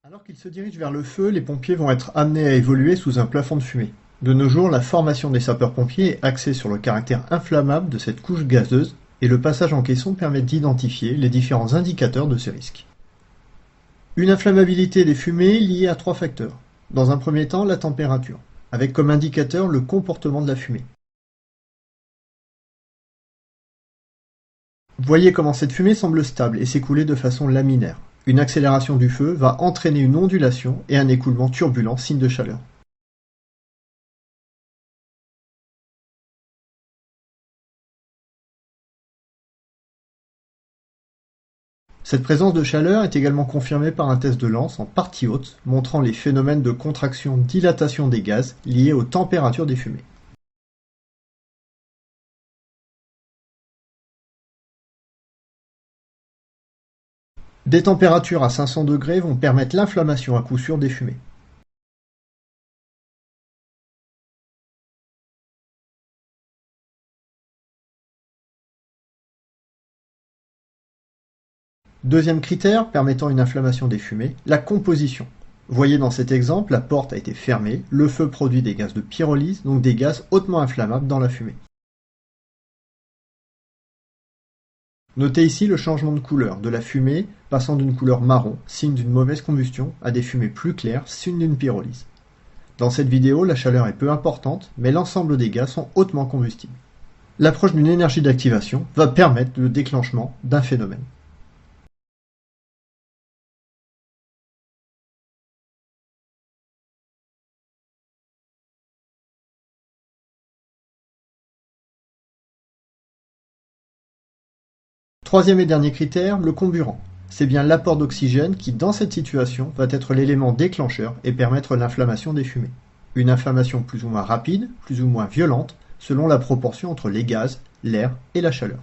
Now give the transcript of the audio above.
Alors qu'ils se dirigent vers le feu, les pompiers vont être amenés à évoluer sous un plafond de fumée. De nos jours, la formation des sapeurs-pompiers est axée sur le caractère inflammable de cette couche gazeuse et le passage en caisson permet d'identifier les différents indicateurs de ces risques. Une inflammabilité des fumées liée à trois facteurs. Dans un premier temps, la température, avec comme indicateur le comportement de la fumée. Voyez comment cette fumée semble stable et s'écouler de façon laminaire. Une accélération du feu va entraîner une ondulation et un écoulement turbulent, signe de chaleur. Cette présence de chaleur est également confirmée par un test de Lance en partie haute, montrant les phénomènes de contraction-dilatation des gaz liés aux températures des fumées. Des températures à 500 degrés vont permettre l'inflammation à coup sûr des fumées. Deuxième critère permettant une inflammation des fumées, la composition. Voyez dans cet exemple, la porte a été fermée, le feu produit des gaz de pyrolyse, donc des gaz hautement inflammables dans la fumée. Notez ici le changement de couleur de la fumée passant d'une couleur marron, signe d'une mauvaise combustion, à des fumées plus claires, signe d'une pyrolyse. Dans cette vidéo, la chaleur est peu importante, mais l'ensemble des gaz sont hautement combustibles. L'approche d'une énergie d'activation va permettre le déclenchement d'un phénomène. Troisième et dernier critère, le comburant. C'est bien l'apport d'oxygène qui, dans cette situation, va être l'élément déclencheur et permettre l'inflammation des fumées. Une inflammation plus ou moins rapide, plus ou moins violente, selon la proportion entre les gaz, l'air et la chaleur.